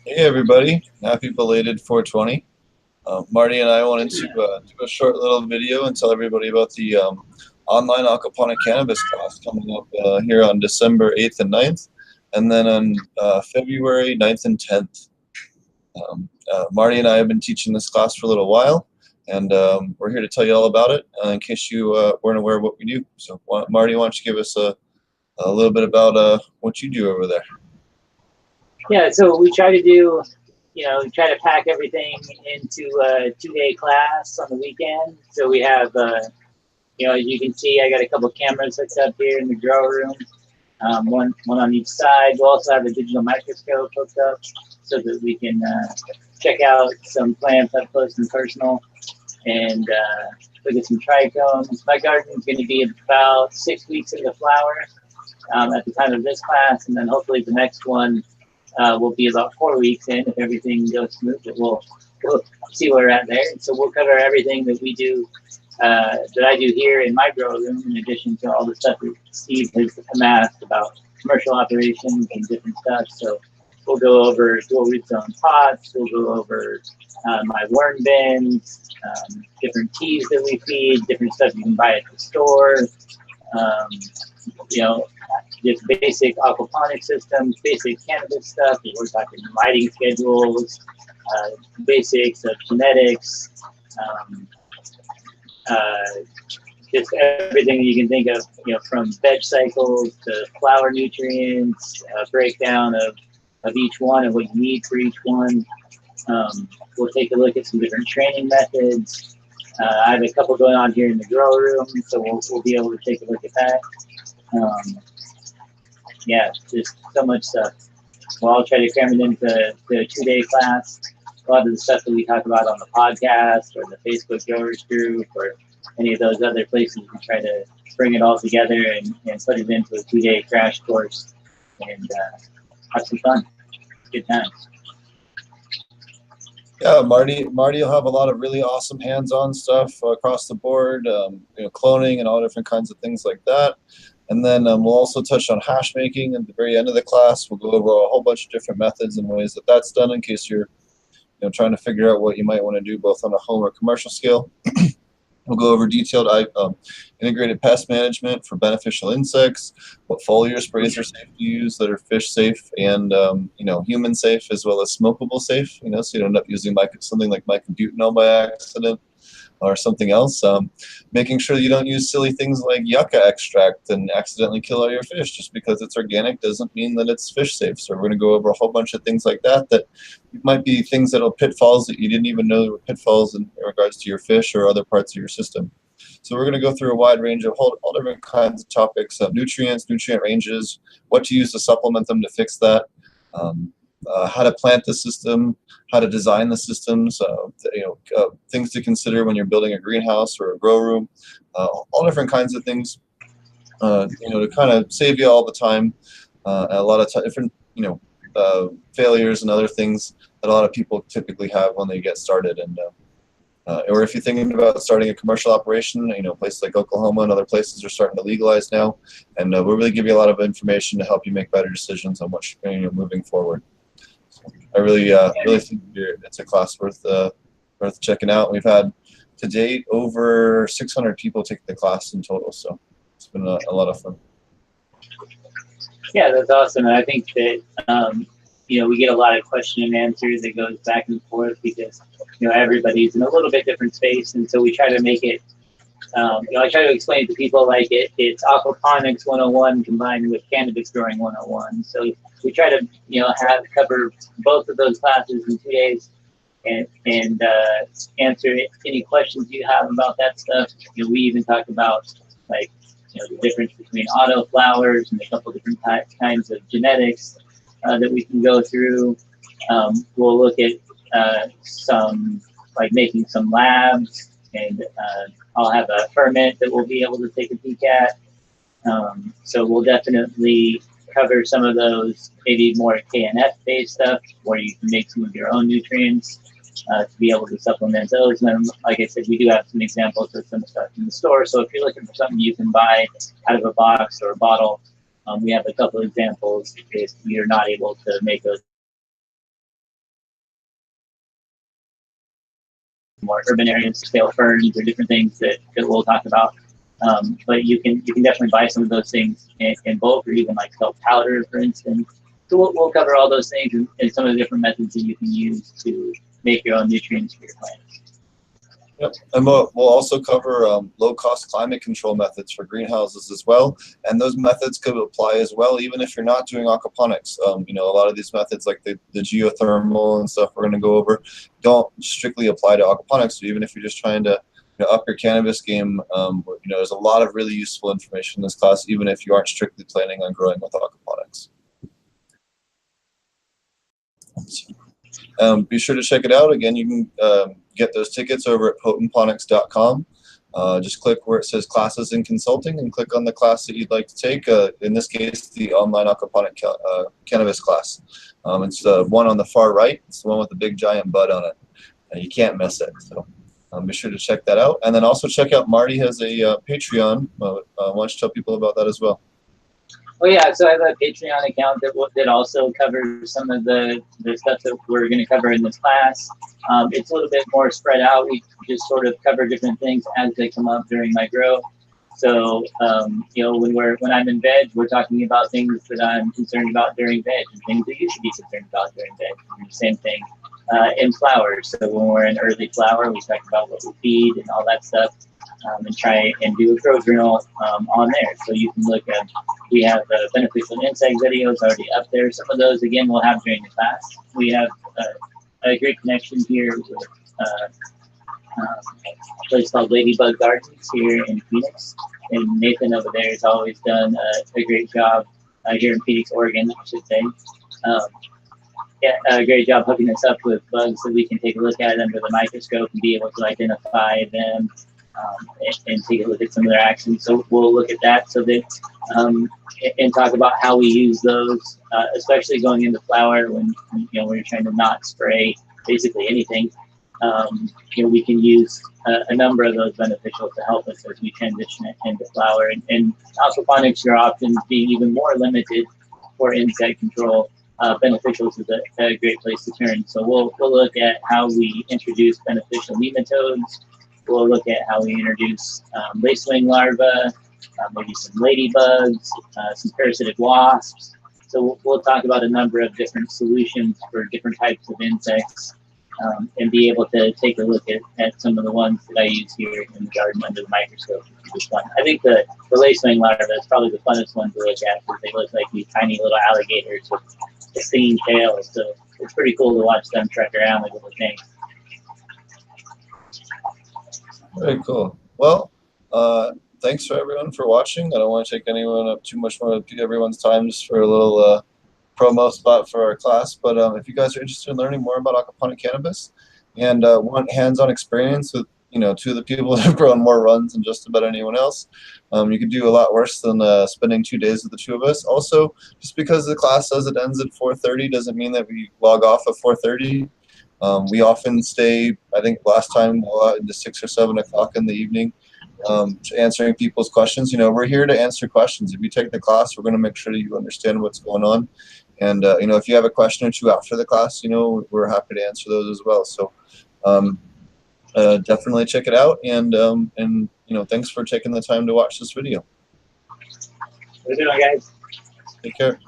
Hey everybody, happy belated 420. Marty and I wanted to do a short little video and tell everybody about the online aquaponic cannabis class coming up here on December 8th and 9th, and then on February 9th and 10th. Marty and I have been teaching this class for a little while, and we're here to tell you all about it in case you weren't aware of what we do. So Marty, why don't you give us a little bit about what you do over there? Yeah, so we try to do, we try to pack everything into a 2-day class on the weekend. So we have, as you can see, I got a couple of cameras hooked up here in the grow room, one on each side. We'll also have a digital microscope hooked up so that we can check out some plants up close and personal and look at some trichomes. My garden is going to be about 6 weeks into flower at the time of this class, and then hopefully the next one will be about 4 weeks in if everything goes smooth. We'll see where we're at there. So we'll cover everything that we do, that I do here in my grow room, in addition to all the stuff that Steve has amassed about commercial operations and different stuff. So we'll go over dual root zone pots. We'll go over my worm bins, different teas that we feed, different stuff you can buy at the store. Just basic aquaponic systems, basic cannabis stuff. We're talking lighting schedules, basics of genetics, just everything you can think of, from veg cycles to flower nutrients, breakdown of each one and what you need for each one. We'll take a look at some different training methods. I have a couple going on here in the grow room, so we'll be able to take a look at that. Yeah, just so much stuff. We'll all try to cram it into the 2-day class. A lot of the stuff that we talk about on the podcast or the Facebook growers group or any of those other places, we try to bring it all together and put it into a 2-day crash course and have some fun. Good times. Yeah, Marty will have a lot of really awesome hands-on stuff across the board, cloning and all different kinds of things like that. And then we'll also touch on hash making at the very end of the class. We'll go over a whole bunch of different methods and ways that that's done in case you're trying to figure out what you might want to do both on a home or commercial scale. We'll go over detailed integrated pest management for beneficial insects, what foliar sprays are safe to use that are fish safe and human safe as well as smokable safe. So you don't end up using something like mycobutanol by accident or something else. Making sure you don't use silly things like yucca extract and accidentally kill all your fish. Just because it's organic doesn't mean that it's fish safe. So we're going to go over a whole bunch of things like that might be things that are pitfalls that you didn't even know there were pitfalls in regards to your fish or other parts of your system. So we're going to go through a wide range of all different kinds of topics, nutrients, nutrient ranges, what to use to supplement them to fix that, how to plant the system, how to design the systems, things to consider when you're building a greenhouse or a grow room, all different kinds of things, to kind of save you all the time, a lot of different, failures and other things that a lot of people typically have when they get started. And or if you're thinking about starting a commercial operation, places like Oklahoma and other places are starting to legalize now, and we'll really give you a lot of information to help you make better decisions on what you're moving forward. I really think it's a class worth checking out. We've had to date over 600 people take the class in total, so it's been a lot of fun. Yeah, that's awesome. And I think that we get a lot of question and answers that goes back and forth because everybody's in a little bit different space, and so we try to make it. I try to explain to people like it's aquaponics 101 combined with cannabis growing 101. So we try to cover both of those classes in 2 days and answer any questions you have about that stuff. We even talk about the difference between auto flowers and a couple different kinds of genetics that we can go through. We'll look at some making some labs, and I'll have a ferment that we'll be able to take a peek at. So we'll definitely cover some of those, maybe more KNF based stuff where you can make some of your own nutrients to be able to supplement those. And then, like I said, we do have some examples of some stuff in the store. So if you're looking for something you can buy out of a box or a bottle, we have a couple examples if you're not able to make those more urban areas, scale ferns or different things that we'll talk about. But you can definitely buy some of those things in bulk, or even like self powder, for instance. So we'll cover all those things and some of the different methods that you can use to make your own nutrients for your plants. Yep. And we'll also cover low-cost climate control methods for greenhouses as well. And those methods could apply as well, even if you're not doing aquaponics. You know, a lot of these methods, like the geothermal and stuff we're going to go over, don't strictly apply to aquaponics. So even if you're just trying to up your cannabis game, you know, there's a lot of really useful information in this class, even if you aren't strictly planning on growing with aquaponics. Be sure to check it out. Again, you can get those tickets over at potentponics.com. Just click where it says classes and consulting and click on the class that you'd like to take. In this case, the online aquaponic cannabis class. It's the one on the far right. It's the one with the big giant bud on it. You can't miss it. So be sure to check that out. And then also check out Marty has a Patreon. Why don't you tell people about that as well? Oh yeah, so I have a Patreon account that also covers some of the stuff that we're going to cover in this class. It's a little bit more spread out. We just sort of cover different things as they come up during my grow. So you know, when I'm in veg, we're talking about things that I'm concerned about during veg and things that you should be concerned about during veg. And the same thing in flowers. So when we're in early flower, we talk about what we feed and all that stuff. And try and do a grow journal on there. So you can look at, we have the beneficial insect videos already up there. Some of those, again, we'll have during the class. We have a great connection here with a place called Ladybug Gardens here in Phoenix. And Nathan over there has always done a great job here in Phoenix, Oregon, I should say. Yeah, a great job hooking us up with bugs that we can take a look at under the microscope and be able to identify them. And take a look at some of their actions. So we'll look at that so that and talk about how we use those, especially going into flower when you know we're trying to not spray basically anything. You know, we can use a number of those beneficials to help us as we transition it into flower. And aquaponics, your options being even more limited for insect control. Beneficials is a great place to turn. So we'll look at how we introduce beneficial nematodes. We'll look at how we introduce lacewing larvae, maybe some ladybugs, some parasitic wasps. So we'll talk about a number of different solutions for different types of insects and be able to take a look at some of the ones that I use here in the garden under the microscope. I think the lacewing larva is probably the funnest one to look at because they look like these tiny little alligators with stinging tails. So it's pretty cool to watch them trek around like little things. Very cool. Well, thanks for everyone for watching. I don't want to take anyone up too much more of everyone's time just for a little promo spot for our class. But if you guys are interested in learning more about aquaponic cannabis and want hands-on experience with two of the people that have grown more runs than just about anyone else, you could do a lot worse than spending 2 days with the two of us. Also, just because the class says it ends at 4:30 doesn't mean that we log off at 4:30. We often stay, I think last time, into 6 or 7 o'clock in the evening, answering people's questions. We're here to answer questions. If you take the class, we're going to make sure that you understand what's going on. And, if you have a question or two after the class, we're happy to answer those as well. So definitely check it out. And thanks for taking the time to watch this video. How you doing, guys? Take care.